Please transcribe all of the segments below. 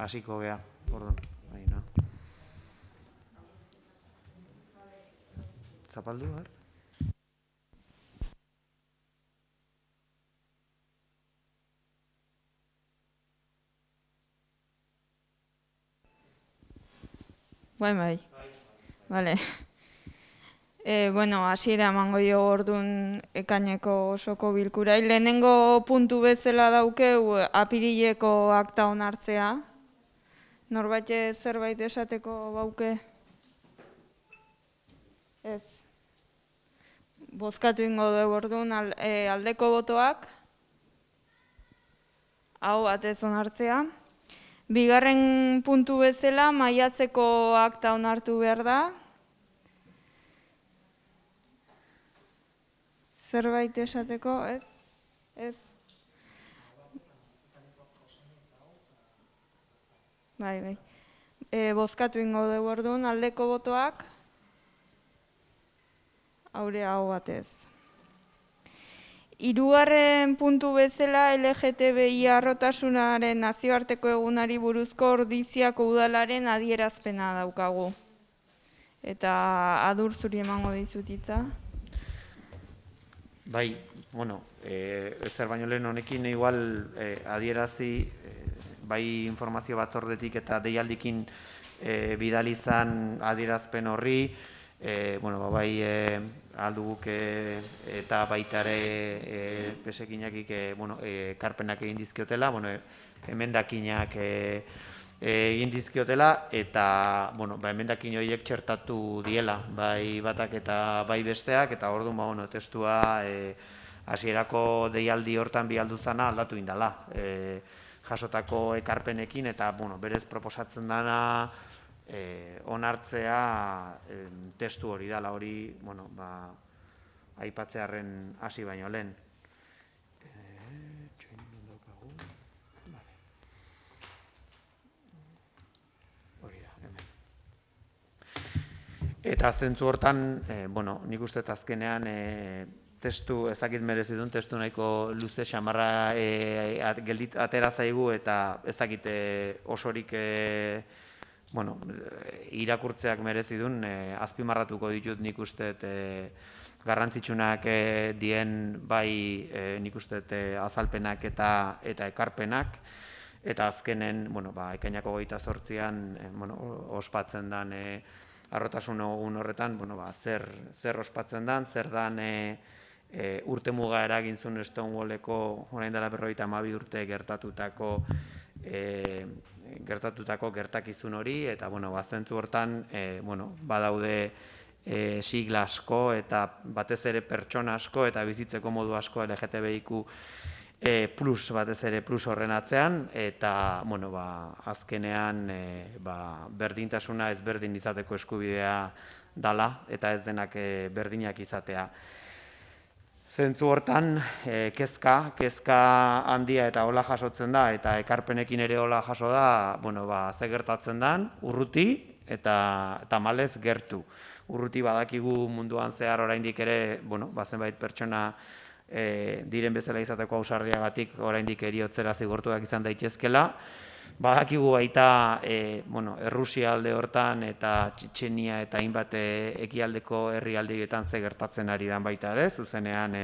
hasiko gea, orduan, baina. Zapaldu, Bai. Vale. Bueno, hasiera emango dio orduan ekaineko osoko bilkurai. Lehenengo puntu bezala daukeu apirileko akta onartzea. Norbait zerbait esateko bauke? Ez. Bozkatu ingo dugu orduan aldeko botoak. Hau batez onartzea. Bigarren puntu bezala maiatzeko akta onartu behar da. Zerbait esateko, ez? Ez. Bai. Bozkatu ingo dugu orduan aldeko botoak. Hau batez. Hirugarren puntu bezala LGTBI harrotasunaren nazioarteko egunari buruzko Ordiziako udalaren adierazpena daukagu. Eta Adur zuri emango dizut hitza. Bai, bueno, ezer baino lehen honekin igual adierazi bai informazio batzordetik eta deialdikin bidali izan adierazpen horri, bai alduguk eta baita ere pesekinakik karpenak egin dizkiotela, emendakinak egin dizkiotela, eta emendakin horiek txertatu diela, bai batak eta bai besteak, eta orduan testua hasierako deialdi hortan bi alduzana aldatu indala. Jasotako ekarpenekin, eta berez proposatzen dana onartzea testu hori dela, hori aipatzearen hasi baino lehen. Eta zentzu hortan, nik uste azkenean testu, ez dakit merezi duen, testu nahiko luze xamarra atera zaigu, eta ez dakit osorik irakurtzeak merezi duen, azpimarratuko ditut nik uste garrantzitsunak dien bai nik uste azalpenak eta ekarpenak, eta azkenen, ekainako 28an ospatzen den harrotasun egun horretan, zer ospatzen den, zer den urtemuga eragin zuen Stonewalleko orain dela 52 urte gertatutako gertakizun hori, eta zentzu hortan badaude sigla asko eta batez ere pertsona asko eta bizitzeko modu asko LGTBIQ plus batez ere plus horren atzean, eta azkenean berdintasuna ezberdin izateko eskubidea dala, eta ez denak berdinak izatea. Zentzu hortan, kezka handia eta hola jasotzen da, eta ekarpenekin ere hola jaso da, ze gertatzen den, urruti eta tamalez gertu. Urruti badakigu munduan zehar oraindik ere, zenbait pertsona diren bezala izateko ausardiagatik oraindik heriotzera zigortuak izan daitezkela. Badakigu baita Errusia alde hortan eta Txetxenia eta hainbat ekialdeko herrialdeetan ze gertatzen ari den baita ere, zuzenean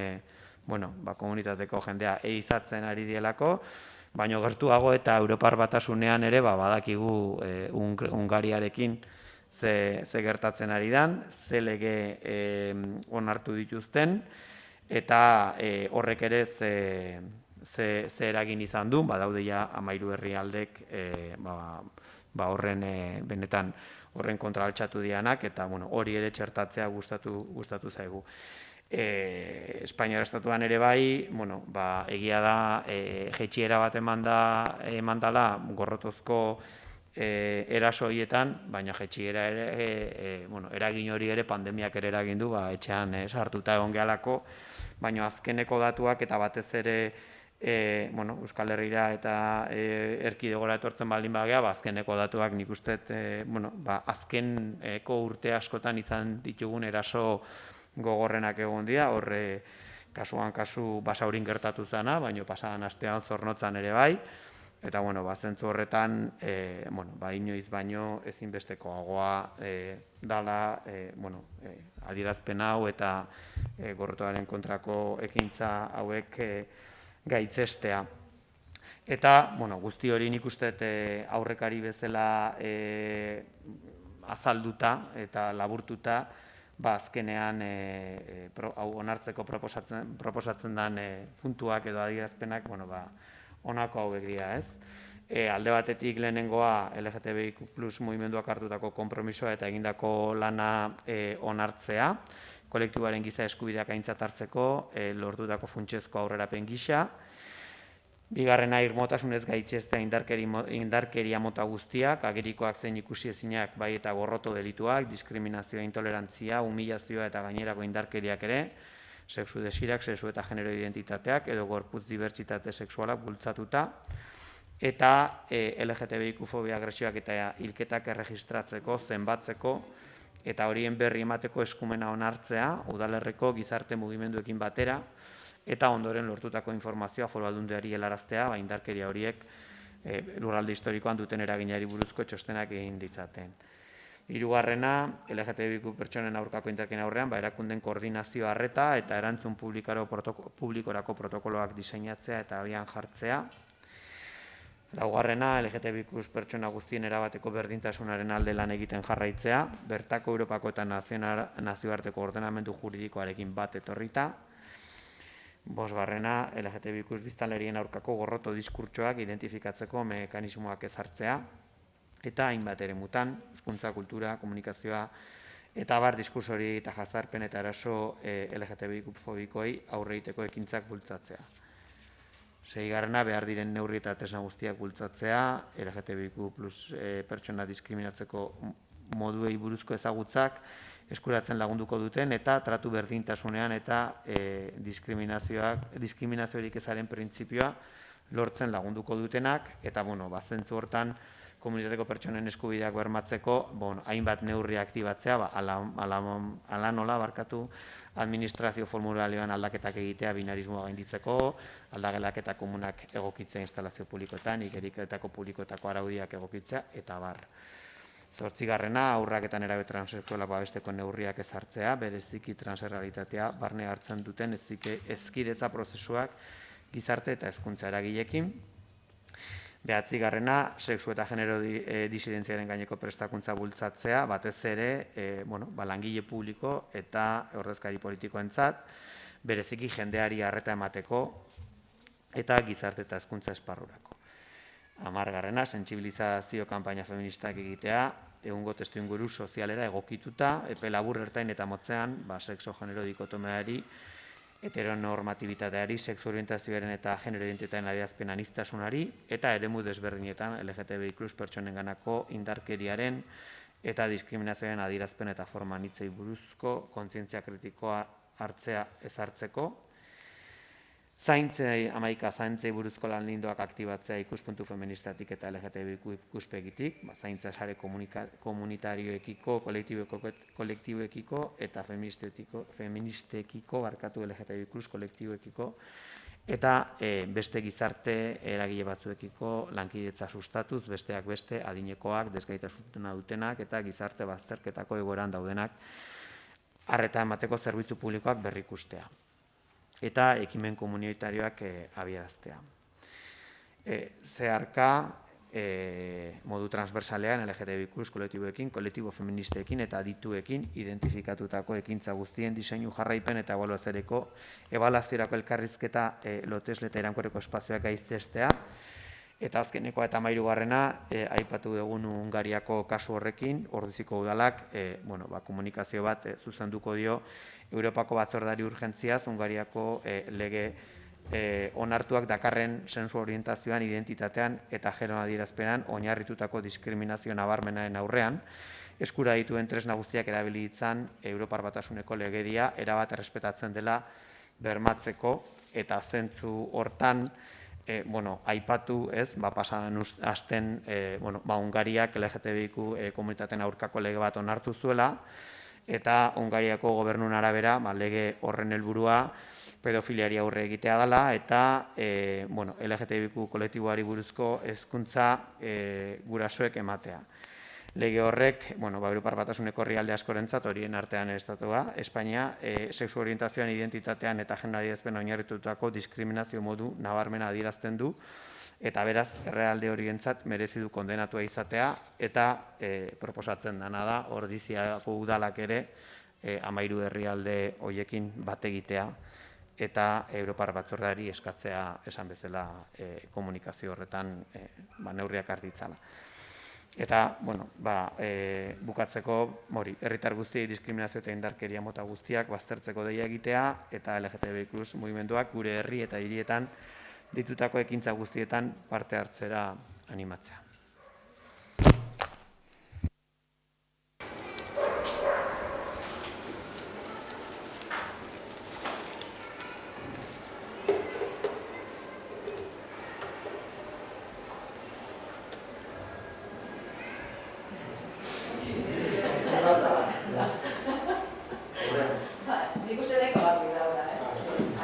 komunitateko jendea ehizatzen ari dielako, baina gertuago eta Europar Batasunean ere badakigu Hungariarekin ze gertatzen ari den, ze lege onartu dituzten, eta horrek ere ze eragin izan du, badaude ja 13 herrialdek horren benetan horren kontra altxatu dianak, eta hori ere txertatzea gustatu zaigu. Espainiar estatuan ere bai, egia da jaitsiera bat eman dela gorrotozko eraso horietan, baina jaitsiera ere, eragin hori ere pandemiak ere eragin du, etxean sartuta egon gehalako, baina azkeneko datuak eta batez ere Euskal Herrira eta erkidegora etortzen baldin bagea, azkeneko datuak nik uste azkeneko urte askotan izan ditugun eraso gogorrenak egon dira, kasuan kasu Basaurin gertatu zena, baina pasadan astean Zornotzan ere bai, Eta, zentzu horretan, inoiz baino ezinbestekoagoa dala, adierazpen hau eta gorrotoaren kontrako ekintza hauek gaitzestea. Eta, guzti hori nik uste aurrekari bezala azalduta eta laburtuta, azkenean hau onartzeko proposatzen den puntuak edo adierazpenak, honako hauek dira, ez? Alde batetik lehenengoa LGTBIQ+ mugimenduak hartutako konpromisoa eta egindako lana onartzea, kolektiboaren giza eskubideak aintzat hartzeko lortutako funtsezko aurrerapen gisa. Bigarrena, irmotasunez gaitzestea indarkeria mota guztiak, agerikoak zein ikusi ezinak, bai eta gorroto delituak, diskriminazioa, intolerantzia, humilazioa eta gainerako indarkeriak ere, sexu desirak, sexu eta genero identitateak edo gorputz dibertsitate sexualak bultzatuta, eta LGTBIQ-fobia agresioak eta hilketak erregistratzeko, zenbatzeko, eta horien berri emateko eskumena onartzea, udalerriko gizarte mugimenduekin batera, eta ondoren lortutako informazioa foru aldundiari helaraztea, indarkeria horiek lurralde historikoan duten eraginari buruzko txostenak egin ditzaten. Hirugarrena, LGTBIQ pertsonen aurkako indarkerien aurrean, erakundeen koordinazio arreta eta erantzun publikorako protokoloak diseinatzea eta abian jartzea. Laugarrena, LGTBIQ pertsona guztien erabateko berdintasunaren alde lan egiten jarraitzea, bertako Europako eta nazioarteko ordenamendu juridikoarekin bat etorrita. Bosgarrena, LGTBIQ biztanlerien aurkako gorroto diskurtsoak identifikatzeko mekanismoak ezartzea, eta hainbat eremutan, hizkuntza, kultura, komunikazioa, eta diskurtso hori eta jazarpen eta eraso LGTBIQ-fobikoei aurre egiteko ekintzak bultzatzea. Seigarrena, behar diren neurri eta tresna guztiak bultzatzea, LGTBIQ+ pertsona diskriminatzeko moduei buruzko ezagutzak eskuratzen lagunduko duten eta tratu berdintasunean eta diskriminaziorik ezaren printzipioa lortzen lagunduko dutenak, eta zentzu hortan komunitateko pertsonen eskubideak bermatzeko hainbat neurri aktibatzea, ala nola administrazio formularioan aldaketak egitea binarismoa gainditzeko, aldagelak eta komunak egokitzea instalazio publikoetan, igeriketako publikoetako araudiak egokitzea, eta bar. Zortzigarrena, haurrak eta nerabe transexualak babesteko neurriak ezartzea, bereziki transexualitatea barne hartzen duten hezkidetza prozesuak gizarte eta hezkuntza eragileekin. Behatzigarrena, sexu eta genero disidentziaren gaineko prestakuntza bultzatzea, batez ere langile publiko eta ordezkari politikoentzat, bereziki jendeari arreta emateko eta gizarte eta hezkuntza esparrurako. 10garrena, sentsibilizazio kanpaina feministak egitea, egungo testuinguru sozialera egokituta, epe labur ertain eta motzean, sexo genero dikotomeari, heteronormatibitateari, sexu orientazioaren eta genero identitatearen adierazpen aniztasunari, eta eremu desberdinetan LGTBIQ pertsonenganako indarkeriaren eta diskriminazioaren adierazpen eta forma anitzei buruzko kontzientzia kritikoa hartzea ezartzeko. Zaintzei buruzko lan lindoak aktibatzea ikuspuntu feministatik eta LGTBIQ ikuspegitik, zaintza sare komunitarioekiko, kolektiboekiko eta feministekiko LGTBIQ kolektiboekiko, eta beste gizarte eragile batzuekiko lankidetza sustatuz, besteak beste adinekoak, desgaitasuna dutenak eta gizarte bazterketako egoeran daudenak arreta emateko zerbitzu publikoak berrikustea. Eta ekimen komunitarioak abiaraztea. Zeharka, modu transversalean LGTBIQ kolektiboekin, kolektibo feministekin eta adituekin identifikatutako ekintza guztien diseinu jarraipen eta ebaluaziorako elkarrizketa lotesle eta iraunkorreko espazioak gaitzestea. Eta azkeneko eta 13garrena, aipatu dugun Hungariako kasu horrekin, Ordiziko udalak komunikazio bat zuzenduko dio Europako batzordari urgentziaz Hungariako lege onartuak dakarren sensu orientazioan, identitatean eta genero adierazpenan oinarritutako diskriminazio nabarmenaren aurrean, eskura dituen tresna guztiak erabili ditzan Europar Batasuneko legedia erabat errespetatzen dela bermatzeko, eta zentzu hortan aipatu, pasadan asten Hungariak LGTBIQ komunitateen aurkako lege bat onartu zuela, eta Hungariako gobernuen arabera lege horren helburua pedofiliari aurre egitea dela eta LGTBIQ kolektiboari buruzko hezkuntza gurasoek ematea. Lege horrek, Europar Batasuneko herrialde askorentzat, horien artean Estatua, Espainia, sexu orientazioan, identitatean eta genero adierazpenean oinarritutako diskriminazio modu nabarmena adierazten du, eta beraz, herrialde horientzat merezi du kondenatua izatea, eta proposatzen dena da, Ordiziako udalak ere, 13 herrialde horiekin bat egitea, eta Europar Batzordeari eskatzea esan bezala komunikazio horretan neurriak hartitzala. Eta, bukatzeko, herritar guztiei diskriminazio eta indarkeria mota guztiak baztertzeko deia egitea, eta LGTBI+ mugimenduak gure herri eta hirietan ditutako ekintza guztietan parte hartzera animatzea. Nik uste deko bat bidau da,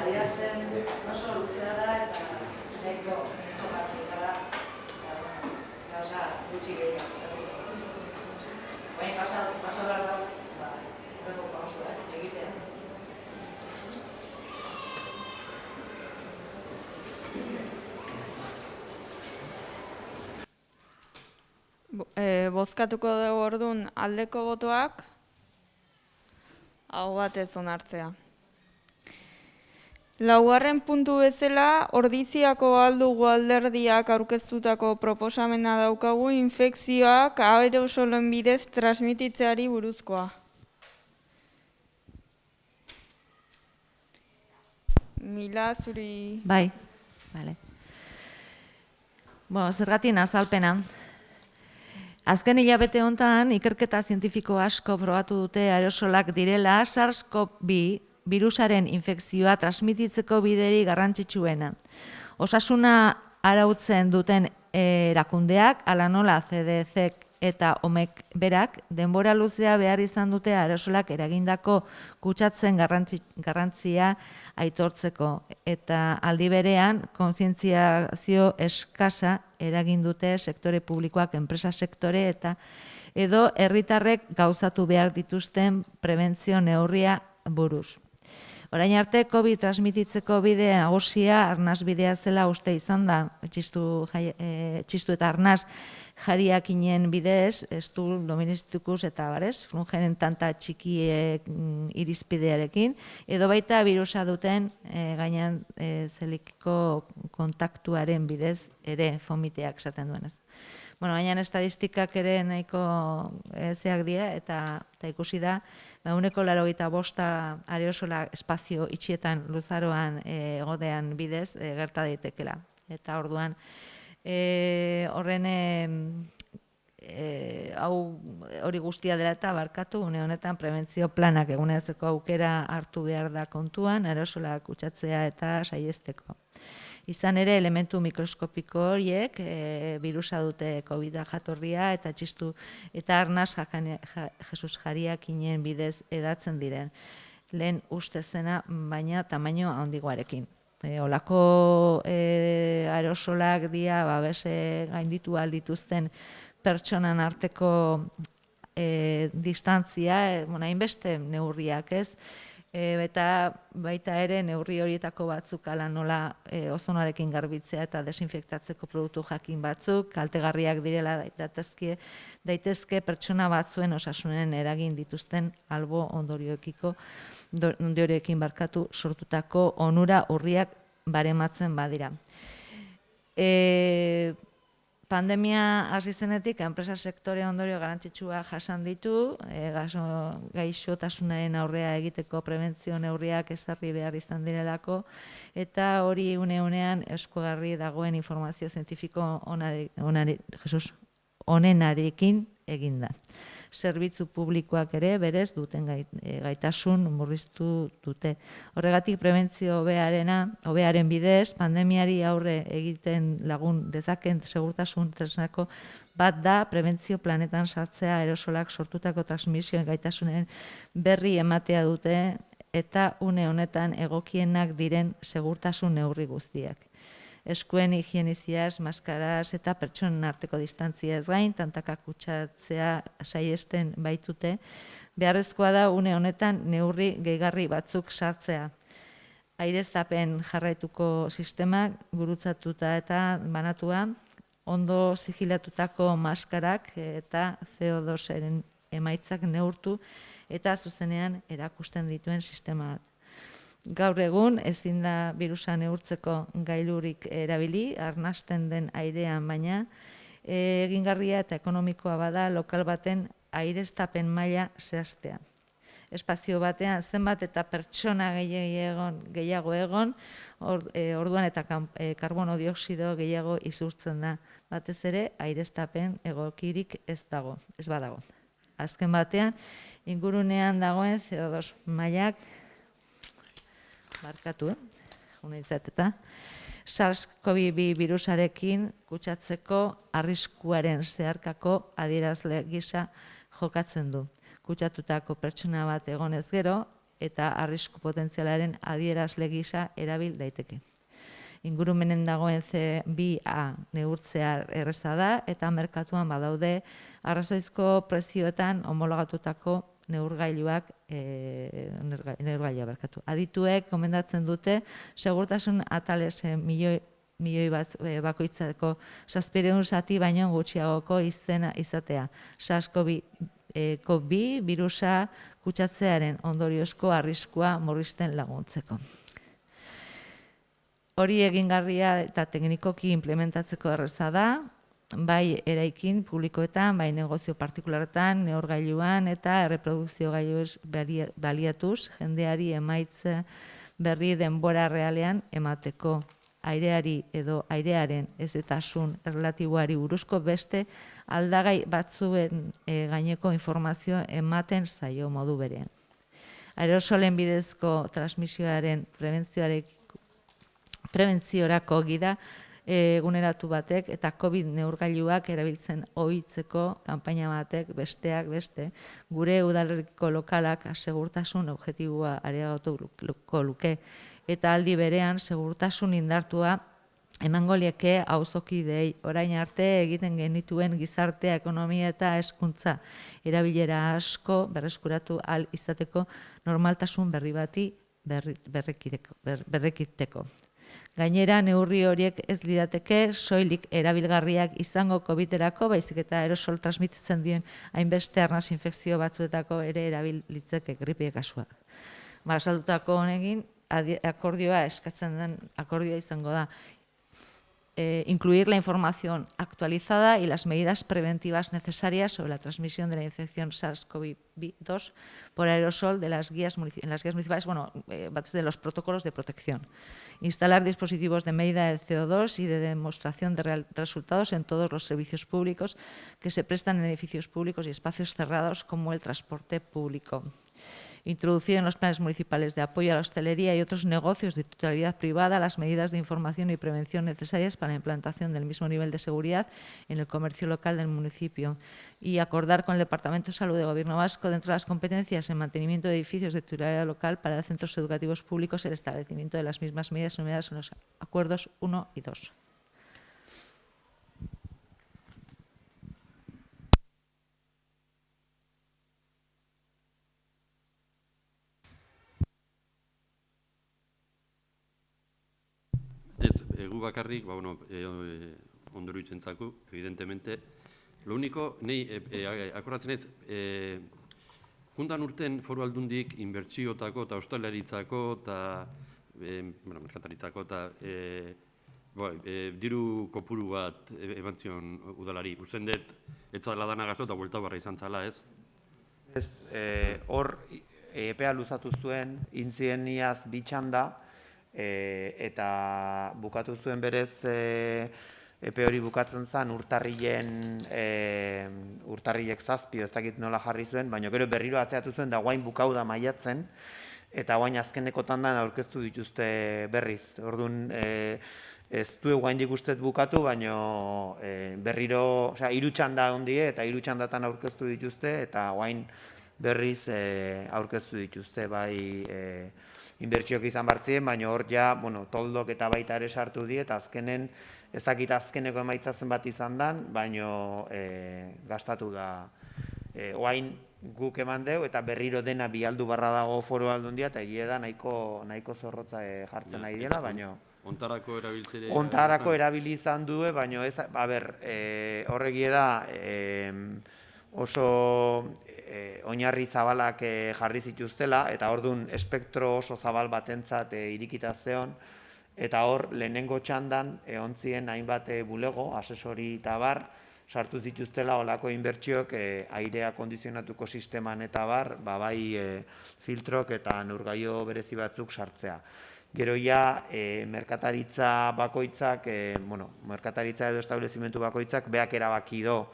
adierazten oso luzea da eta nahiko bat bidara gauza gutxi gehiago. Baina pasa behar da, horreko pausua egitea. Bozkatuko dugu orduan aldeko botoak, hau bat ez onartzea. Laugarren puntu bezala, Ordiziako aldugu alderdiak aurkeztutako proposamena daukagu infekzioak aerosoloen bidez transmititzeari buruzkoa. Mila, zuri... Bai, bale. Zergatik azalpena. Azken hilabete honetan, ikerketa zientifiko asko probatu dute aerosolak direla SARS-CoV-2 birusaren infekzioa transmititzeko bideri garrantzitsuena. Osasuna arautzen duten erakundeak, hala nola CDC eta OMEK berak, denbora luzea behar izan dute aerosolak eragindako kutsatzen garrantzia aitortzeko. Eta aldi berean, kontzientziazio eskasa eragin dute sektore publikoak, enpresa sektore eta edo herritarrek gauzatu behar dituzten prebentzio neurria buruz. Orain arte, COVID transmititzeko bide nagusia arnas bidea zela uste izan da, txistu eta arnas jariakinen bidez, estu doministikus eta barez, flungeren tanta txiki irizpidearekin, edo baita virusa duten gainean zelikiko kontaktuaren bidez ere fomiteak esaten duenez. Gainean estadistikak ere nahiko zeak dira eta ikusi da, 85% aerosola espazio itxietan luzaroan egotean bidez gerta daitekela. Eta orduan, horren hori guztia dela eta barkatu, une honetan prebentzio planak eguneratzeko aukera hartu behar da kontuan, aerosola kutsatzea eta saiesteko. Izan ere, elementu mikroskopiko horiek, virusa dute COVID-a jatorria eta txistu eta arnaz Jesus jariakinen bidez edatzen diren. Lehen uste zena, baina tamaino handigoarekin. Olako aerosolak dia, bese gainditu aldituzten pertsonan arteko distantzia, hainbeste neurriak ez, eta baita ere neurri horietako batzuk ala nola ozonarekin garbitzea eta desinfektatzeko produktu jakin batzuk, kaltegarriak direla daitezke pertsona batzuen osasunen eragin dituzten albo ondorioekin barkatu sortutako onura urriak barematzen badira. Pandemia hasi zenetik, enpresa sektore ondorio garrantzitsua jasan ditu, gaixotasunaren aurrea egiteko prebentzio neurriak ezarri behar izan direlako, eta hori une-unean eskugarri dagoen informazio zientifiko onenarekin eginda. Zerbitzu publikoak ere berez duten gaitasun murriztu dute. Horregatik prebentzio hobearen bidez, pandemiari aurre egiten lagun dezaken segurtasun tresnako bat da prebentzio planetan sartzea aerosolak sortutako transmisioen gaitasunen berri ematea dute eta une honetan egokienak diren segurtasun neurri guztiak. Eskuen higieniziaz, maskaraz eta pertsonen arteko distantziaz gain, tantaka kutsatzea saiesten baitute, beharrezkoa da une honetan neurri gehigarri batzuk sartzea. Aireztapen jarraituko sistemak gurutzatuta eta banatua, ondo sigilatutako maskarak eta CO2-aren emaitzak neurtu eta zuzenean erakusten dituen sistema bat. Gaur egun ezin da birusa neurtzeko gailurik erabili, arnasten den airean, baina egingarria eta ekonomikoa bada lokal baten aireztapen maila zehaztea. Espazio batean zenbat eta pertsona gehiago egon, orduan eta karbono dioxido gehiago izurtzen da. Batez ere, aireztapen egokirik ez badago. Azken batean, ingurunean dagoen CO2 mailak markatu, SARS-CoV-2 birusarekin kutsatzeko arriskuaren zeharkako adierazle gisa jokatzen du. Kutsatutako pertsona bat egonez gero eta arrisku potentzialaren adierazle gisa erabil daiteke. Ingurumenen dagoen C2A neurtzea erreza da eta merkatuan badaude arrazoizko prezioetan homologatutako neurgailuak Adituek gomendatzen dute segurtasun atalez milioi bat bakoitzako 700 zati baino gutxiagoko izena izatea. SARS-CoV-2 birusa kutsatzearen ondoriozko arriskua murrizten laguntzeko. Hori egingarria eta teknikoki implementatzeko erreza da, bai eraikin publikoetan, bai negozio partikularretan, neurgailuan eta erreprodukzio gailuez baliatuz, jendeari emaitze berri denbora realean emateko. Aireari edo airearen ezetasun erlatiboari buruzko beste aldagai batzuen gaineko informazio ematen zaio modu berean. Aerosolen bidezko transmisioaren prebentziorako gida eguneratu batek eta COVID neurgailuak erabiltzen ohitzeko kanpaina batek besteak beste gure udalerriko lokalak segurtasun objektiboa areagotuko luke eta aldi berean segurtasun indartua emango lieke auzokideei orain arte egiten genituen gizartea, ekonomia eta hezkuntza erabilera asko berreskuratu ahal izateko normaltasun berri bati berrekiteko. Gainera, neurri horiek ez lirateke soilik erabilgarriak izango COVID-erako, baizik eta aerosol transmititzen dien hainbeste arnas infekzio batzuetako ere erabilitzeke gripe kasua. Azaldutako honekin, akordioa eskatzen den akordioa izango da. Incluir la información actualizada y las medidas preventivas necesarias sobre la transmisión de la infección SARS-CoV-2 por aerosol en las guías municipales, de los protocolos de protección. Instalar dispositivos de medida de CO2 y de demostración de resultados en todos los servicios públicos que se prestan en edificios públicos y espacios cerrados como el transporte público. Introducir en los planes municipales de apoyo a la hostelería y otros negocios de titularidad privada las medidas de información y prevención necesarias para la implantación del mismo nivel de seguridad en el comercio local del municipio y acordar con el Departamento de Salud del Gobierno Vasco, dentro de las competencias en mantenimiento de edificios de titularidad local para centros educativos públicos, el establecimiento de las mismas medidas enumeradas en los acuerdos 1 y 2. Gu bakarrik, ondorio itzentzako, evidentemente. Lo único, akordatzen ez, juntan urten foru aldundik inbertsiotako eta ostalaritzako eta merkataritzako eta diru kopuru bat eman zion udalari. Usten dut, etzala dana gazo eta buelta barra izan zala, ez? Ez, hor, epea luzatu zuen, intzien iaz bitxanda, eta bukatu zuen berez epe hori bukatzen zen urtarrilek 7, ez dakit nola jarri zuen, baina gero berriro atzeatu zuen da guain bukau da maiatzen, eta guain azkeneko tandan aurkeztu dituzte berriz. Orduan, ez du guaindik ustez bukatu, baina berriro, 3 txanda ondie eta 3 txandatan aurkeztu dituzte, eta guain berriz aurkeztu dituzte, bai inbertsioak izan bartzien, baina hor ja, toldok eta baita ere sartu die, eta azkenen, ez dakit azkeneko emaitza zenbat izan dan, baina gastatu da. Oain guk eman deu, eta berriro dena bialdu barra dago Foru Aldundia, eta egia da nahiko zorrotza jartzen nahi dela, baina... Ontarako erabiltzere... Ontarako erabili izan du, baina ez, horregie da oso oinarri zabalak jarri zituztela, eta orduan espektro oso zabal batentzat irikita zeon, eta hor lehenengo txandan ontzien hainbat bulego, asesori eta bar, sartu zituztela olako inbertsioak airea kondizionatuko sisteman eta bar, bai filtrok eta neurgailu berezi batzuk sartzea. Gero ja, merkataritza bakoitzak, merkataritza edo establezimentu bakoitzak, beak erabaki do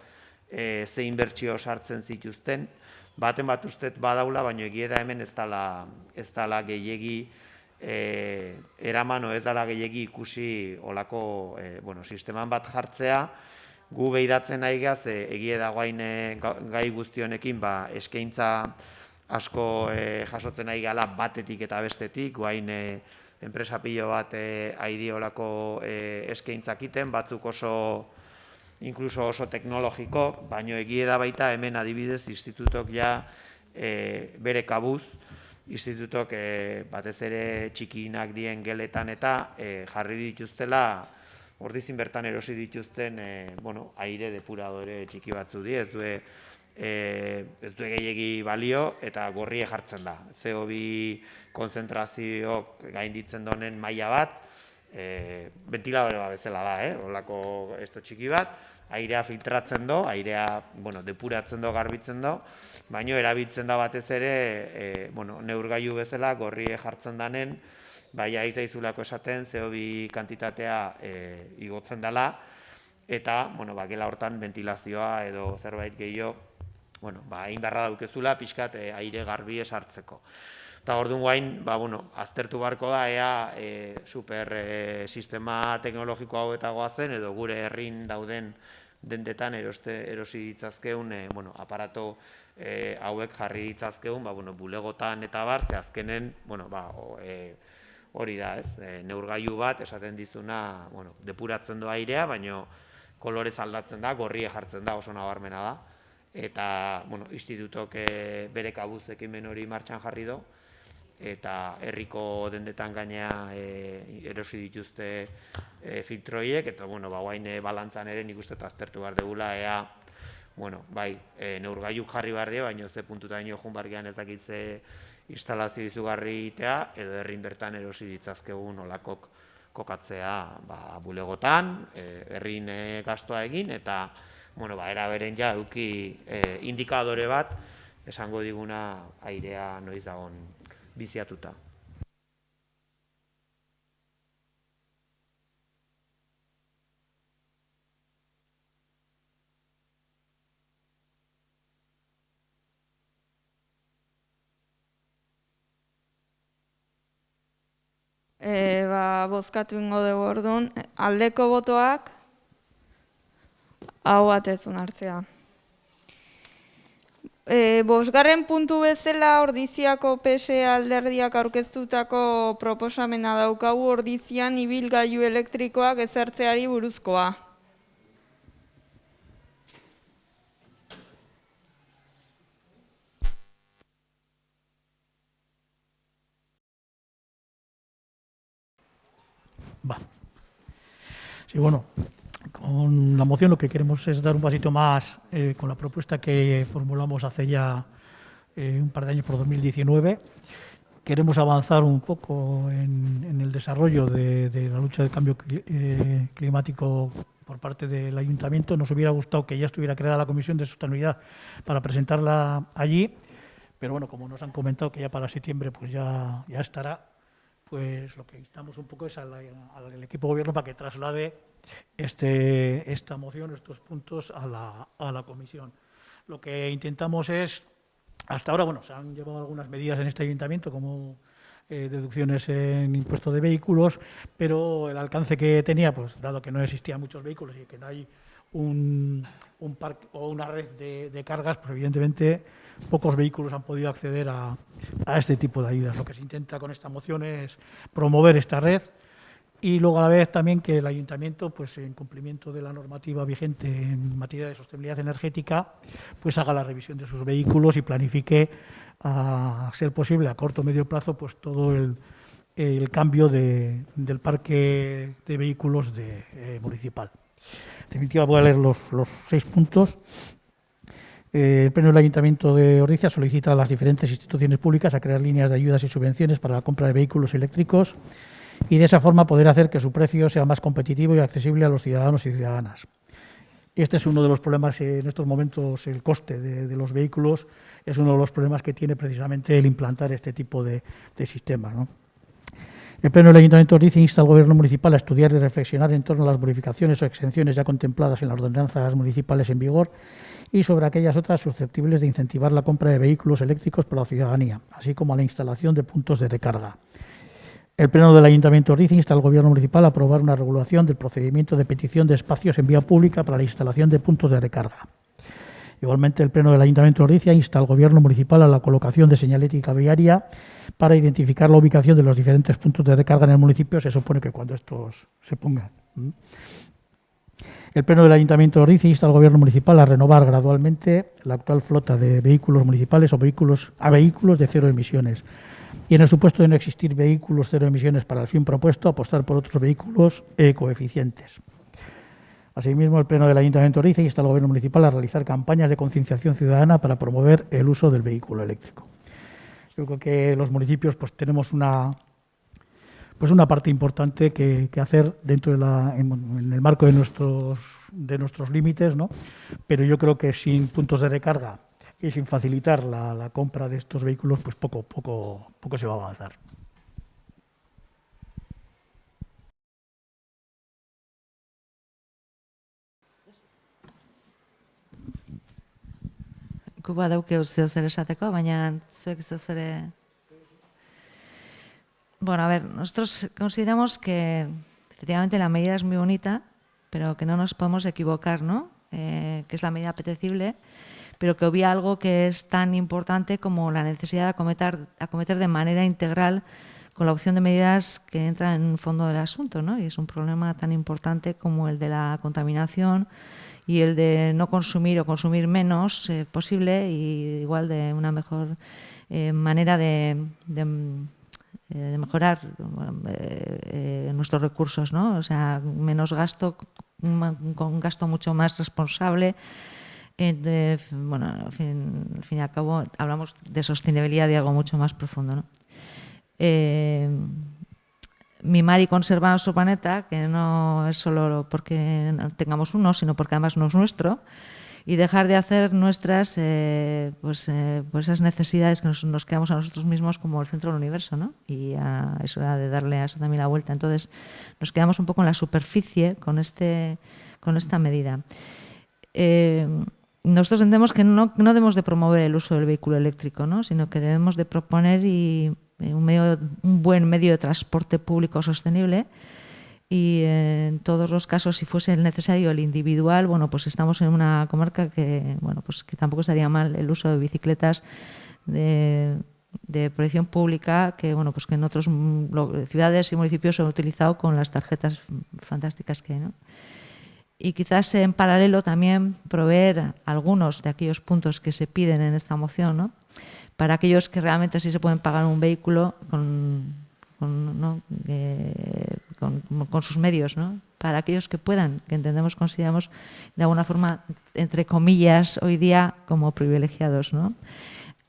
ze inbertsio sartzen zituzten, baten bat ustez badaula, baina egia da hemen ez dala gehiegi eraman, ez dala gehiegi ikusi olako sisteman bat jartzea. Gu behidatzen nahi gaz, egia da guain gai guztionekin eskaintza asko jasotzen nahi gala batetik eta bestetik, guain enpresa pilo bat haidi olako eskaintzak iten, batzuk inkluso oso teknologikok, baina egia da baita hemen adibidez institutok ja bere kabuz, institutok batez ere txikinak dien geletan eta jarri dituztela, ordizin bertan erosi dituzten aire depuradore txiki batzu di, ez du gehiegi balio eta gorrie jartzen da. CO2 konzentrazioak gainditzen donen maila bat, ventiladore bat bezala da, holako esto txiki bat, airea filtratzen do, airea depuratzen do, garbitzen do, baina erabiltzen da batez ere neurgailu bezala gorrie jartzen danen, baina izaizulako esaten CO2 kantitatea igotzen dela, eta gela hortan ventilazioa edo zerbait gehiago hain barra daukezula pixkat aire garbi esartzeko. Eta orduan guain, aztertu barko da ea super sistema teknologiko hau eta goazen, edo gure herrin dauden dendetan erosi ditzazkeun aparato hauek jarri ditzazkeun bulegotan eta bar, ze azkenen hori da, neurgailu bat esaten dizuna depuratzen doa airea, baina kolorez aldatzen da, gorrie jartzen da, oso nabarmena da. Eta institutok bere kabuz ekimen hori martxan jarri do, eta herriko dendetan gainea erosi dituzte filtroiek, eta guain balantzan ere nik uste aztertu behar degula, ea neurgailuk jarri behar dira, baina ze puntuta ino joan behar gehan ez dakit ze instalazio izugarri itea, edo herrin bertan erosi ditzazkegun olakok kokatzea bulegotan, herrin gastoa egin, eta eraberen ja eduki indikadore bat esango diguna airea noiz dagoen biziatuta. Bozkatu ingo dugu orduan, aldeko botoak hau batez onartzea. Bosgarren puntu bezala Ordiziako PS alderdiak aurkeztutako proposamena daukagu Ordizian ibilgailu elektrikoak ezartzeari buruzkoa. Sí, bueno, con la moción lo que queremos es dar un pasito más con la propuesta que formulamos hace ya un par de años, por 2019. Queremos avanzar un poco en el desarrollo de la lucha del cambio climático por parte del Ayuntamiento. Nos hubiera gustado que ya estuviera creada la Comisión de Sostenibilidad para presentarla allí, pero bueno, como nos han comentado que ya para septiembre pues ya estará, pues lo que instamos un poco es al equipo de gobierno para que traslade esta moción, estos puntos a la comisión. Lo que intentamos es, hasta ahora, bueno, se han llevado algunas medidas en este ayuntamiento, como deducciones en impuesto de vehículos, pero el alcance que tenía, pues dado que no existían muchos vehículos y que no hay un parque o una red de cargas, pues evidentemente pocos vehículos han podido acceder a este tipo de ayudas. Lo que se intenta con esta moción es promover esta red y luego a la vez también que el ayuntamiento, pues en cumplimiento de la normativa vigente en materia de sostenibilidad energética, pues haga la revisión de sus vehículos y planifique, a ser posible a corto o medio plazo, pues todo el cambio del parque de vehículos municipal. En definitiva, voy a leer los 6 puntos. El Pleno del Ayuntamiento de Ordizia solicita a las diferentes instituciones públicas a crear líneas de ayudas y subvenciones para la compra de vehículos eléctricos y de esa forma poder hacer que su precio sea más competitivo y accesible a los ciudadanos y ciudadanas. Este es uno de los problemas en estos momentos, el coste de los vehículos es uno de los problemas que tiene precisamente el implantar este tipo de sistemas, ¿no? El Pleno del Ayuntamiento de Ordizia insta al Gobierno municipal a estudiar y reflexionar en torno a las bonificaciones o exenciones ya contempladas en las ordenanzas municipales en vigor y sobre aquellas otras susceptibles de incentivar la compra de vehículos eléctricos por la ciudadanía, así como a la instalación de puntos de recarga. El Pleno del Ayuntamiento de Ordizia insta al Gobierno municipal a aprobar una regulación del procedimiento de petición de espacios en vía pública para la instalación de puntos de recarga. Igualmente, el Pleno del Ayuntamiento de Ordizia insta al Gobierno municipal a la colocación de señalética viaria para identificar la ubicación de los diferentes puntos de recarga en el municipio. Se supone que cuando estos se pongan. El Pleno del Ayuntamiento de Ordizia insta al Gobierno municipal a renovar gradualmente la actual flota de vehículos municipales o vehículos de cero emisiones. Y en el supuesto de no existir vehículos cero emisiones para el fin propuesto, apostar por otros vehículos ecoeficientes. Asimismo, el Pleno del Ayuntamiento de Ordizia insta al Gobierno municipal a realizar campañas de concienciación ciudadana para promover el uso del vehículo eléctrico. Yo creo que los municipios pues tenemos una parte importante que hacer dentro en el marco de nuestros límites, ¿no? Pero yo creo que sin puntos de recarga y sin facilitar la compra de estos vehículos, pues poco se va a avanzar. Kuba dauke zer esateko, baina zuek zer. Bueno, a ver, nosotros consideramos que efectivamente la medida es muy bonita, pero que no nos podemos equivocar, ¿no? Que es la medida apetecible, pero que obvia algo que es tan importante como la necesidad de acometer de manera integral con la opción de medidas que entran en el fondo del asunto, ¿no? Y es un problema tan importante como el de la contaminación y el de no consumir o consumir menos posible y igual de una mejor manera de mejorar nuestros recursos, ¿no? O sea, menos gasto, con un gasto mucho más responsable. Bueno, al fin y al cabo, hablamos de sostenibilidad y algo mucho más profundo, ¿no? Mimar y conservar nuestro planeta, que no es solo porque tengamos uno, sino porque además no es nuestro, y dejar de hacer nuestras pues esas necesidades que nos creamos a nosotros mismos como el centro del universo, ¿no? Y es hora de darle a eso también la vuelta. Entonces, nos quedamos un poco en la superficie con esta medida. Nosotros entendemos que no debemos de promover el uso del vehículo eléctrico, ¿no? Sino que debemos de proponer un buen medio de transporte público sostenible y en todos los casos, si fuese necesario el individual, bueno, pues estamos en una comarca que, bueno, pues que tampoco estaría mal el uso de bicicletas de protección pública que, bueno, pues que en otras ciudades y municipios se han utilizado con las tarjetas fantásticas que hay, ¿no? Y quizás en paralelo también proveer algunos de aquellos puntos que se piden en esta moción, ¿no? Para aquellos que realmente sí se pueden pagar un vehículo con sus medios, ¿no? Para aquellos que puedan, que consideramos de alguna forma, entre comillas, hoy día como privilegiados, ¿no?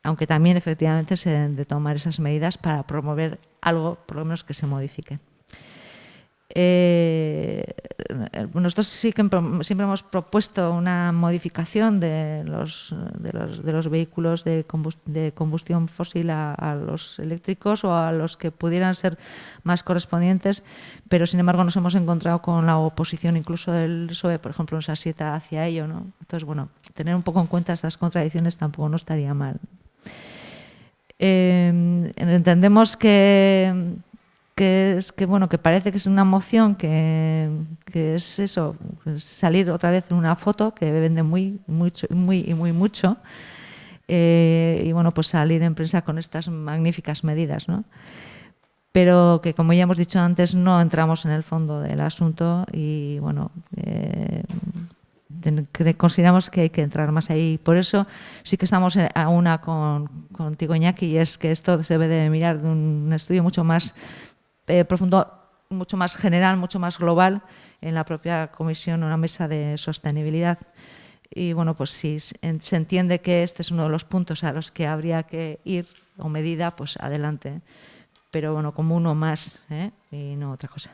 Aunque también efectivamente se deben de tomar esas medidas para promover algo, por lo menos que se modifique. Nosotros sí que siempre hemos propuesto una modificación de los vehículos de combustión fósil a los eléctricos o a los que pudieran ser más correspondientes, pero sin embargo nos hemos encontrado con la oposición incluso del PSOE, por ejemplo, en esa sieta hacia ello, ¿no? Entonces, bueno, tener un poco en cuenta estas contradicciones tampoco no estaría mal. Entendemos que bueno, que parece que es una moción que es eso, salir otra vez en una foto que vende muy mucho. Y bueno, pues salir en prensa con estas magníficas medidas, ¿no? Pero que, como ya hemos dicho antes, no entramos en el fondo del asunto y bueno, consideramos que hay que entrar más ahí. Por eso sí que estamos a una contigo, Iñaki, y es que esto se debe de mirar de un estudio mucho más profundo, mucho más general, mucho más global en la propia comisión o la mesa de sostenibilidad. Y bueno, pues si se entiende que este es uno de los puntos a los que habría que ir o medida, pues adelante. Pero bueno, como uno más, y no otra cosa.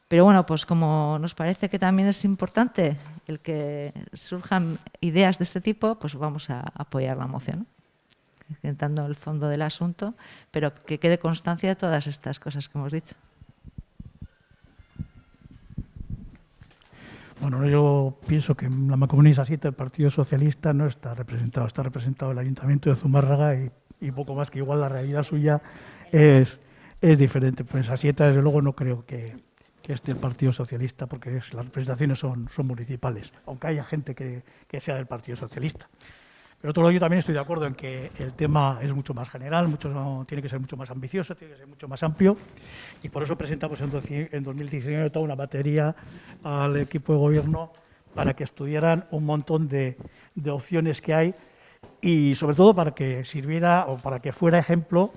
Pero bueno, pues como nos parece que también es importante el que surjan ideas de este tipo, pues vamos a apoyar la moción, intentando el fondo del asunto, pero que quede constancia de todas estas cosas que hemos dicho. Bueno, yo pienso que en la Mancomunidad Sasieta el Partido Socialista no está representado el Ayuntamiento de Zumárraga y poco más, que igual la realidad suya es diferente. Pues en Sasieta, desde luego, no creo que esté el Partido Socialista, porque las representaciones son municipales, aunque haya gente que sea del Partido Socialista. Pero otro lado, yo también estoy de acuerdo en que el tema es mucho más general, tiene que ser mucho más ambicioso, tiene que ser mucho más amplio, y por eso presentamos en 2019 toda una batería al equipo de gobierno para que estudiaran un montón de opciones que hay y sobre todo para que sirviera o para que fuera ejemplo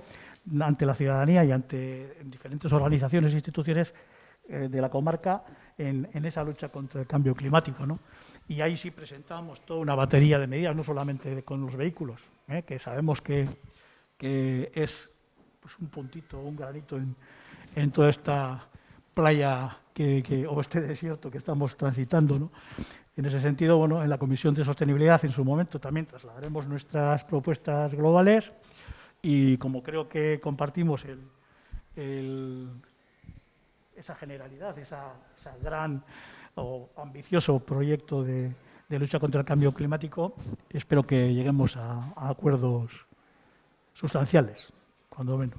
ante la ciudadanía y ante diferentes organizaciones e instituciones de la comarca en esa lucha contra el cambio climático, ¿no? Y ahí sí presentamos toda una batería de medidas, no solamente con los vehículos, que sabemos que es pues, un puntito, un granito en toda esta playa o este desierto que estamos transitando, ¿no? En ese sentido, bueno, en la Comisión de Sostenibilidad en su momento también trasladaremos nuestras propuestas globales y como creo que compartimos esa generalidad, esa gran o ambicioso proyecto de lucha contra el cambio climático, espero que lleguemos a acuerdos sustanciales, cuando menos.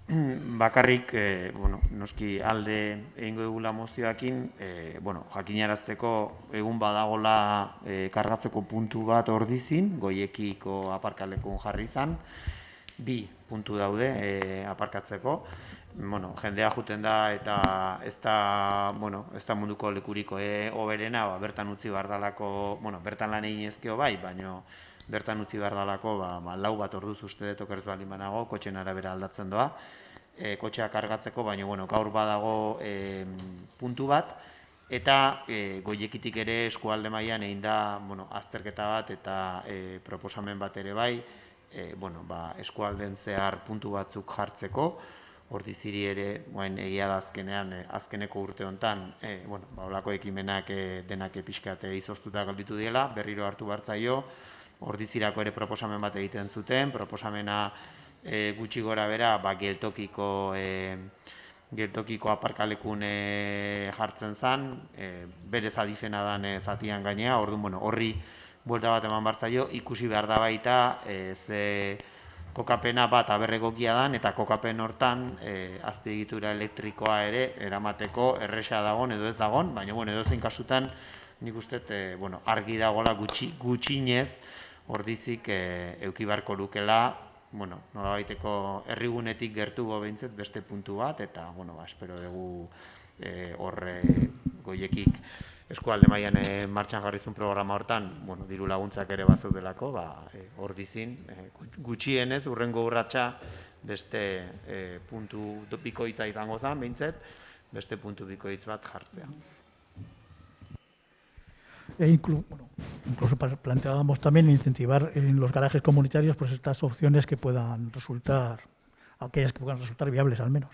Bakarrik, bueno, noski alde egingo dugula mozioakin, bueno, jakinarazteko egun badagola kargatzeko puntu bat Ordizin, Goiekiko aparkalekun jarri izan, 2 puntu daude aparkatzeko. Bueno, jendea juten da eta ez da munduko lekuriko hoberena, bertan utzi behar dalako, bueno, bertan lan egin ezkeo bai, baina bertan utzi behar dalako, 4 bat orduz uste dut okerz baldin banago, kotxen arabera aldatzen doa, kotxea kargatzeko, baina bueno, gaur badago puntu bat, eta Goiekitik ere eskualde mailan egin da azterketa bat eta proposamen bat ere bai, eskualden zehar puntu batzuk jartzeko, Ordiziri ere, egia da azkeneko urte honetan, holako ekimenak denak pixkat izoztuta galditu diela, berriro hartu bartzaio, Ordizirako ere proposamen bat egiten zuten, proposamena gutxi gora bera, geltokiko aparkalekun jartzen zen, berez adifena dan zatian gainea, orduan horri buelta bat eman bartzaio, ikusi behar da baita, ze kokapena bat aberregokia dan, eta kokapen hortan azpiegitura elektrikoa ere eramateko erresa dagon edo ez dagon, baina edozein kasutan nik uste argi dagoela gutxinez Ordizik eduki beharko lukela, nolabaiteko herrigunetik gertugo behintzat beste puntu bat, eta espero dugu horre Goiekik eskualde mailan martxan jarrizun programa hortan, diru laguntzak ere bazeudelako, Ordizin gutxienez urrengo urratsa beste puntu bikoitza izango zen, behintzat, beste puntu bikoitz bat jartzea. Incluso planteábamos también incentivar en los garajes comunitarios pues estas opciones que puedan resultar, aquellas que puedan resultar viables al menos.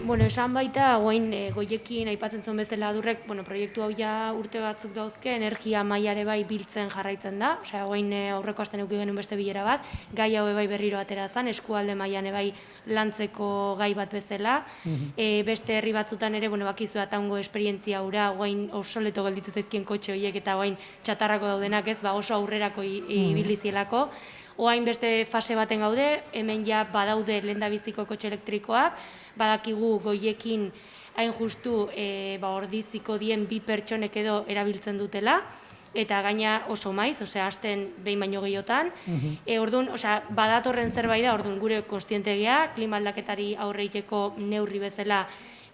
Bueno, esan baita, guain goiekin aipatzen zuen bezala Adurrek, bueno, proiektu hau ja urte batzuk dauzke, energia mailare bai biltzen jarraitzen da, osea, guain aurreko astean eduki genuen beste bilera bat, gai hau bai berriro atera zen, eskualde mailan bai lantzeko gai bat bezala, beste herri batzutan ere, bueno, bakizu ataungo esperientzia hura, guain obsoleto gelditu zaizkien kotxe horiek eta guain txatarrako daudenak ez, ba oso aurrerako ibilizielako. Oain beste fase baten gaude, hemen ja badaude lehendabiziko kotxe elektrikoak, badakigu goiekin hain justu ordiziko dien 2 pertsonek edo erabiltzen dutela, eta gaina oso maiz, osea, hasten behin baino gehiotan. Orduan, osea, badatorren zerbait da, orduan gure kontziente gea, klima aldaketari aurre egiteko neurri bezala,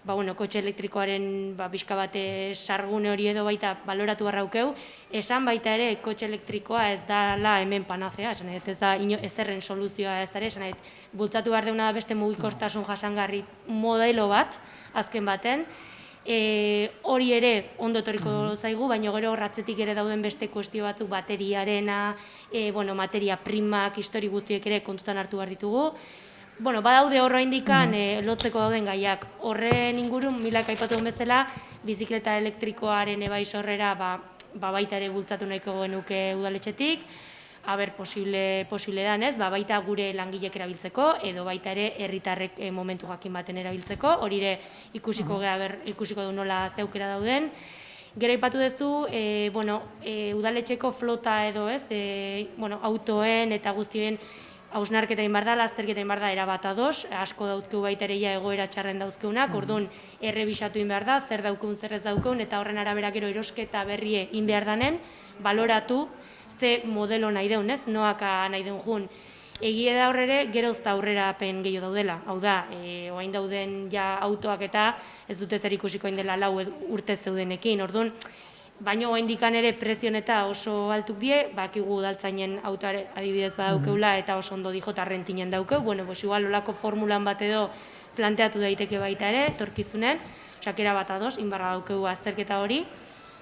kotxe elektrikoaren pixka bate sargune hori edo baita baloratu barraukeu, esan baita ere kotxe elektrikoa ez dala hemen panazea, ez da ezerren soluzioa ez ere, esan bultzatu behar deuna da beste mugikortasun jasangarri modelo bat, azken baten, hori ere ondo etorriko zaigu, baina gero horratzetik ere dauden beste kuestio batzuk bateriarena, materia primak, histori guztiek ere kontutan hartu behar ditugu. Badaude horra indikan lotzeko dauden gaiak. Horren ingurun, Milak aipatu duen bezala, bizikleta elektrikoaren ebai sorrera baita ere bultzatu nahiko genuke udaletxetik, posible dan ez, baita gure langilek erabiltzeko, edo baita ere herritarrek momentu jakin baten erabiltzeko, hori ere ikusiko du nola zeukera dauden. Gero aipatu duzu, udaletxeko flota edo ez, autoen eta guztien hausnarketa egin behar da, lasterketa egin behar da erabat ados, asko dauzkeu baita ere egoera txarren dauzkeunak, orduan errebisatu egin behar da, zer daukeun, zer ez daukeun, eta horren arabera gero erosketa berrie egin behar danen, baloratu ze modelo nahi deun, ez, noaka nahi deun jun. Egie da horrere, gero ez da aurrera pen gehiago daudela, hau da, oain dauden ja autoak eta ez dute zer ikusiko hain dela 4 urte zeudenekin, orduan, baina oaindikan ere prezioen eta oso altuk die, bakigu udaltzainen autoare adibidez badaukeula eta oso ondo dijo eta rentinen daukeu, igual olako formulan bat edo planteatu daiteke baita ere, torkizunen, osakera bat ados, inbarra daukeu azterketa hori.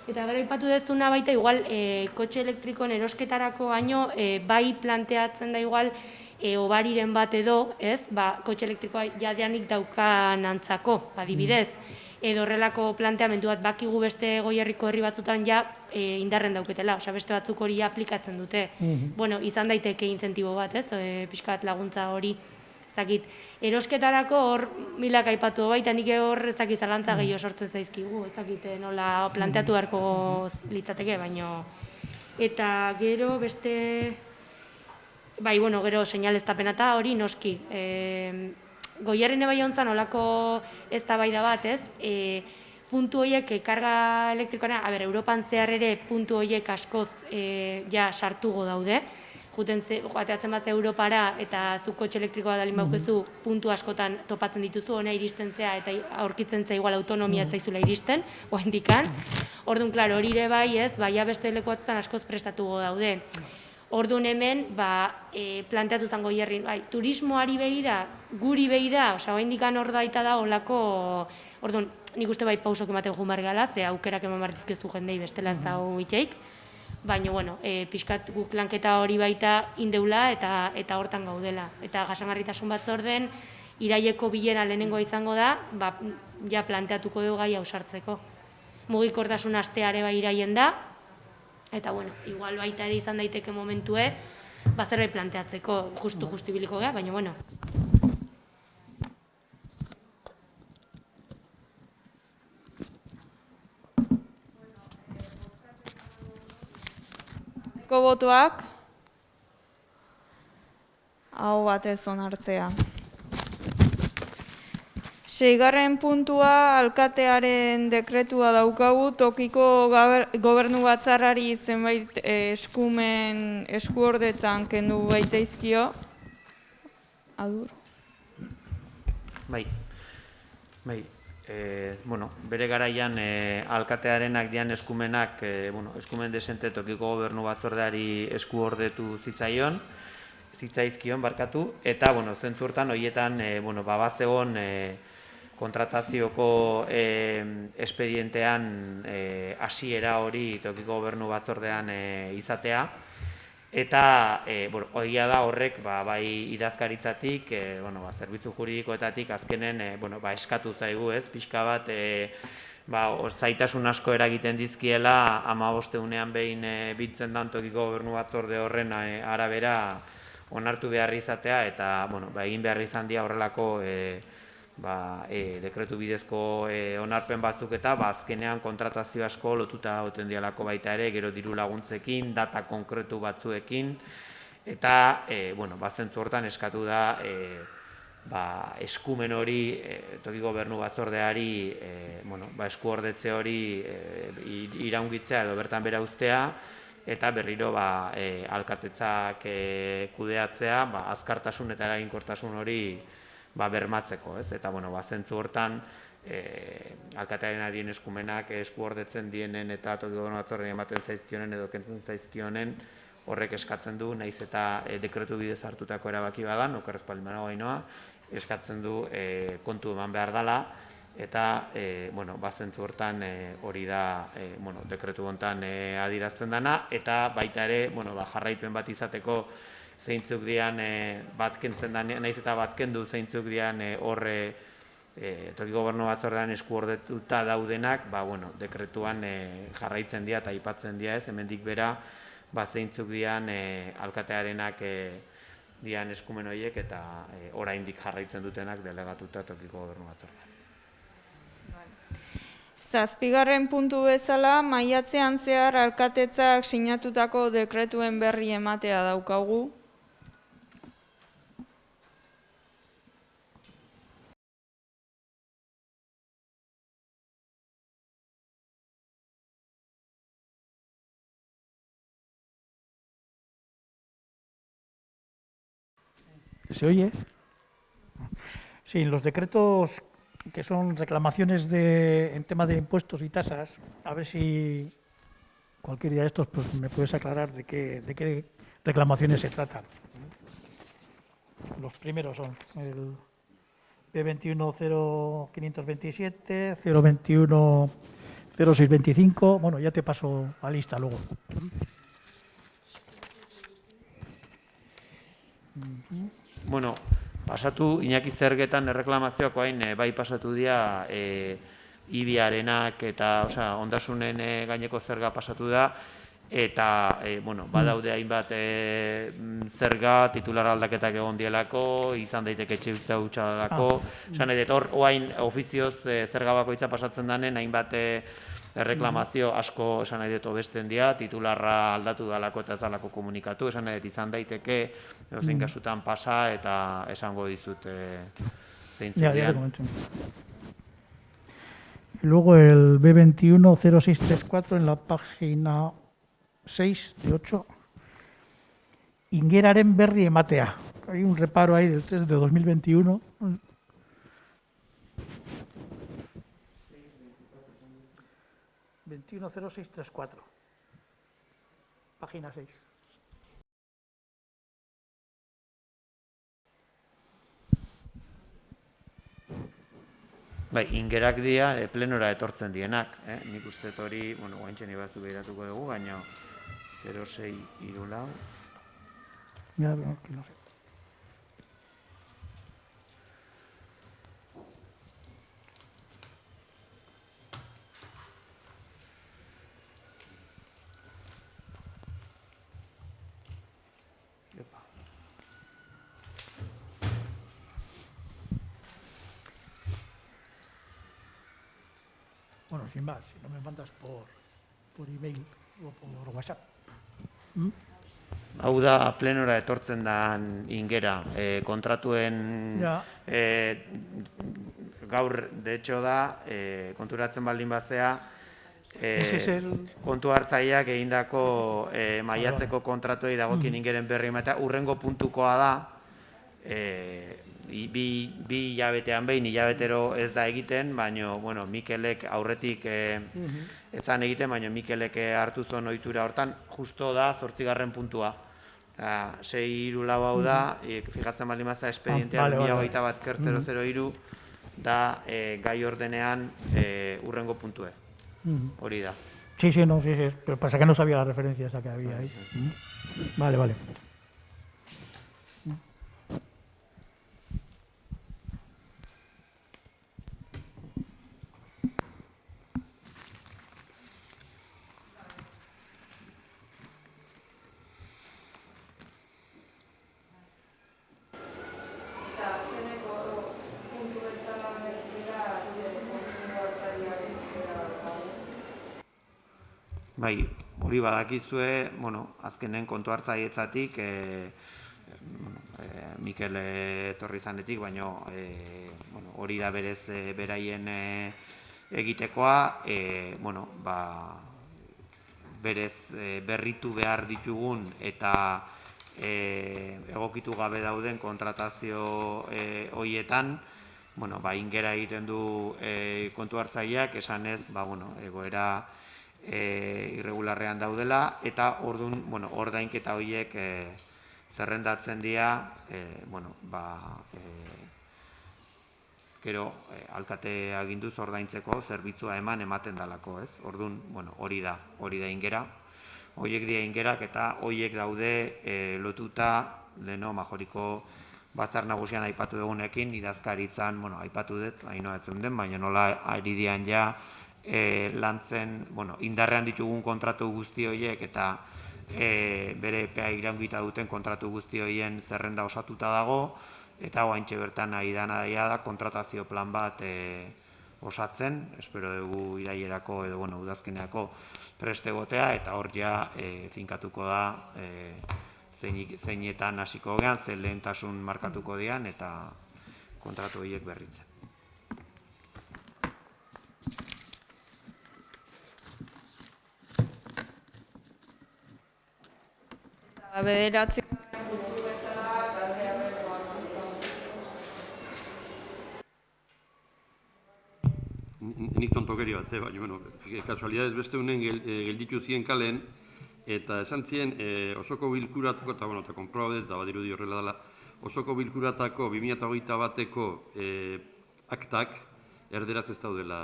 Eta gero aipatu dezuna baita, igual, kotxe elektrikoen erosketarako baino, bai planteatzen da igual, obariren bat edo, ez, kotxe elektrikoa jadeanik daukan antzako, adibidez, edo horrelako planteamendu bat bakigu beste goierriko herri batzutan ja indarren dauketela, osea beste batzuk hori aplikatzen dute. Izan daiteke incentibo bat, ez, pixkat laguntza hori. Ez dakit, erosketarako hor Milak aipatu baita, nik hor ez dakit zalantza gehiago sortzen zaizkigu, ez dakit nola planteatu beharko litzateke, baino. Eta gero beste, gero seinaleztapena eta hori noski. Goierrin ebai hontzan olako eztabaida bat, ez? Puntu horiek karga elektrikoana, Europan zehar ere puntu horiek askoz ja sartugo daude. Joateatzen bat Europara eta zu kotxe elektrikoa dalin baukezu puntu askotan topatzen dituzu, hona iristen zea eta aurkitzen zea igual autonomia zaizula iristen, oaindikan. Orduan, klaro, hori ere bai, ez, ja beste leku batzutan askoz prestatugo daude. Orduan hemen, planteatu zango Goierrin, turismoari begira, guri begira, osea, oaindikan hor daita da olako, orduan, nik uste bai pausok ematen jun bargala, ze aukerak eman bartizkeztu jendei bestela ez da hoiteik, baina, pixkat guk lanketa hori baita indeula eta hortan gaudela. Eta jasangarritasun batzorden, iraileko bilera lehenengoa izango da, ja planteatuko dugu gai ausartzeko. Mugikortasun asteare bai iraien da, eta, igual baita ere izan daiteke momentue, zerbait planteatzeko, justu ibiliko gara, baina, Botoak, hau batez onartzea. 6. puntua alkatearen dekretua daukagu, tokiko gobernu batzarrari zenbait eskuordetzan kendu baitzaizkio. Adur. Bai. Bere garaian alkatearenak dian eskumenak, eskumen desente tokiko gobernu batzordeari eskuordetu zitzaizkion, eta, zentzu hortan, horietan, bazegon kontratazioko espedientean hasiera hori tokiko gobernu batzordean izatea, Eta egia da horrek bai idazkaritzatik, zerbitzu juridikoetatik azkenen eskatu zaigu, pixka bat zaitasun asko eragiten dizkiela 15 behin biltzen dan tokiko gobernu batzorde horren arabera onartu behar izatea eta egin behar izan dira horrelako dekretu bidezko onarpen batzuk eta azkenean kontratazio asko lotuta goten dialako baita ere, gero diru laguntzekin, data konkretu batzuekin, eta zentzu hortan eskatu da eskumen hori, tokiko gobernu batzordeari eskuordetze hori iraungitzea edo bertan bera uztea, eta berriro alkatetzak kudeatzea, azkartasun eta eraginkortasun hori bermatzeko, eta zentzu hortan alkatearen adien eskumenak eskuordetzen dienen eta tokiko gobernu batzordean ematen zaizkionen edo kentzen zaizkionen horrek eskatzen du, nahiz eta dekretu bidez hartutako erabaki badan, okerrez palimanago gainoa, eskatzen du kontu eman behar dela, eta zentzu hortan hori da dekretu hontan adierazten dena, eta baita ere jarraipen bat izateko zeintzuk dian bat kentzen da, nahiz eta bat kendu zeintzuk dian horre tokiko gobernu batzordean eskuordetuta daudenak, dekretuan jarraitzen dira eta aipatzen dira hemendik bera, zeintzuk dian alkatearenak dian eskumen horiek eta oraindik jarraitzen dutenak delegatuta tokiko gobernu batzordean. 7. puntu bezala, maiatzean zehar alkatetzak sinatutako dekretuen berri ematea daukagu. ¿Se oye? Sí, en los decretos que son reclamaciones en tema de impuestos y tasas, a ver si cualquier día de estos pues, me puedes aclarar de qué reclamaciones se tratan. Los primeros son el B210527, 0210625, bueno, ya te paso la lista luego. Pasatu, Iñaki Zergetan erreklamazioak bai pasatu dira IBIarenak eta ondasunen gaineko zerga pasatu da, eta badaude hainbat zerga titular aldaketak egon dielako, izan daiteke etxebizitza hutsa dalako, esan nahi dut hor oain ofizioz zerga bakoitza pasatzen danen hainbat erreklamazio asko esan nahi dut hobesten dira, titularra aldatu dalako eta ez dalako komunikatu, esan nahi dut izan daiteke, zein kasutan pasa eta esango dizut zeintzuk dian. Luego el B210634 en la página 6 de 8. Ingeraren berri ematea. Hay un reparo ahí del 3 de 2021. ...210634... página 6. Ingerak dira plenora etortzen dienak, nik uste hori, guaintxen ibaztu behiratuko dugu, baina 0634... Ya, no sé. Bueno, sin más, si no me mandas por email o por WhatsApp. Hau da, plenora etortzen da ingera, kontratuen gaur, de hecho da, konturatzen baldin bazea, kontu hartzaileak egindako maiatzeko kontratuei dagokien ingeren berri ematea, urrengo puntukoa da, bi hilabetean behin, hilabetero ez da egiten, baina Mikelek aurretik etzan egiten, baina Mikelek hartu zuen ohitura hortan, justo da 8. puntua. 634 hau da, fijatzen baldin bazea espedientean 2021/003 da gai ordenean urrengo puntue. Hori da. Sí, no, sí, pero pasa que no sabía la referencia esa que había ahí. Vale, vale. Bai, hori badakizue, bueno, azkenen kontu hartzailetzatik, Mikel etorri zanetik, baino bueno, hori da berez beraien egitekoa, bueno, berez berritu behar ditugun eta egokitu gabe dauden kontratazio horietan, bueno, ingera egiten du kontu hartzaileak, esanez, bueno, egoera irregularrean daudela, eta orduan, bueno, ordainketa horiek zerrendatzen dira, bueno, gero alkate aginduz ordaintzeko zerbitzua ematen dalako, ez? Orduan, bueno, hori da ingera. Horiek dira ingerak eta horiek daude lotuta, leno, Majoriko Batzar Nagusian aipatu dugunekin, idazkaritzan, bueno, aipatu dut, hainoa etzen den, baina nola ari dian ja lantzen, bueno, indarrean ditugun kontratu guzti horiek eta bere epea iraungita duten kontratu guzti horien zerrenda osatuta dago, eta oaintxe bertan ari da kontratazio plan bat osatzen, espero dugu irailerako edo, bueno, udazkeneako prest egotea, eta hor ja finkatuko da zeinetan hasiko gean, ze lehentasun markatuko dian, eta kontratu horiek berritzen. Bederatzi Nik tontokeri bat, baina, bueno, kasualidades beste honen gelditu zien kalen, eta esan zien osoko bilkuratako, eta, bueno, eta konproba dut, eta badirudi horrela dela, osoko bilkuratako 2021 bateko aktak erderaz ez daudela.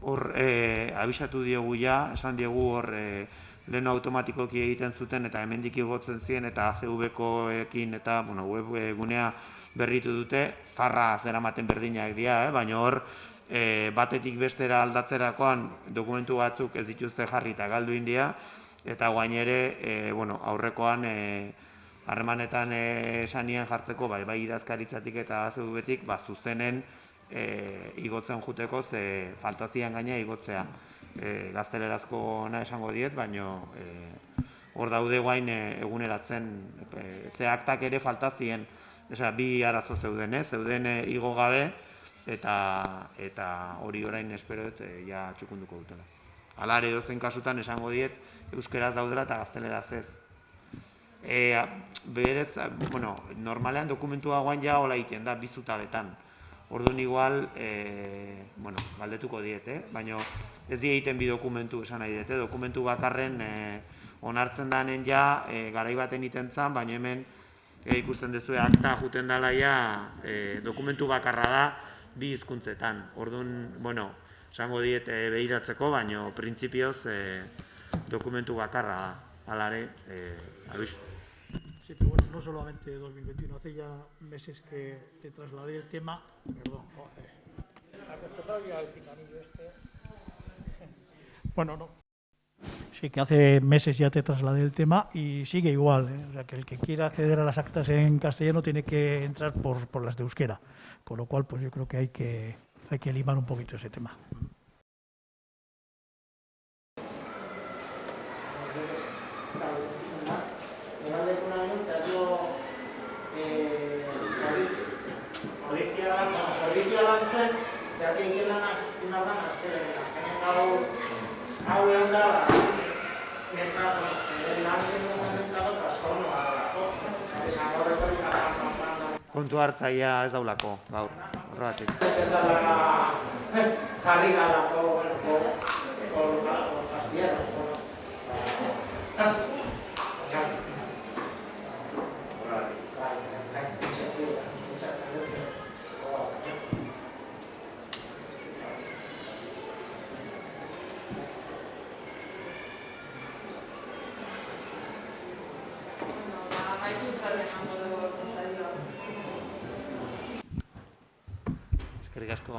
Hor, abisatu diogu ja, esan diogu hor leheno automatikoki egiten zuten eta hemendik igotzen ziren eta ACV-koekin eta, bueno, webgunea berritu dute, zarra zeramaten berdinak dira, baina hor batetik bestera aldatzerakoan dokumentu batzuk ez dituzte jarri eta galdu india, eta guain ere, bueno, aurrekoan harremanetan esanien jartzeko, bai idazkaritzatik eta ACV-tik, zuzenen igotzen juteko, ze fantazian gaina igotzea. Gaztelerazko ona esango diet, baina hor daude guain eguneratzen, ze aktak ere faltazien, bi arazo zeuden, zeuden igo gabe, eta hori orain espero dut ja txukunduko dutela. Hala ere dozen kasutan esango diet, euskeraz daudela eta gazteleraz ez. Berez, bueno, normalean dokumentua guain ja hola egiten da, bizutabetan. Orduan igual, bueno, galdetuko diet, baina ez die egiten bi dokumentu esan nahi dute, dokumentu bakarren onartzen danen ja, garai baten iten zan, baina hemen ikusten duzu akta juten dela ja, dokumentu bakarra da bi hizkuntzetan. Orduan, bueno, esango diet behiratzeko, baina printzipioz dokumentu bakarra da, alare, abisu. Sí, pero bueno, no solamente 2021, hace ya meses que te trasladé el tema, perdón, acostumbrado ya al pinganillo este. Bueno, no. Sí, que hace meses ya te trasladé el tema y sigue igual, O sea, que el que quiera acceder a las actas en castellano tiene que entrar por las de euskera, con lo cual pues yo creo que hay que limar un poquito ese tema. Kontu hartzaia ez daulako, gaur, horregatik. Jarri dalako, Eskerrik asko.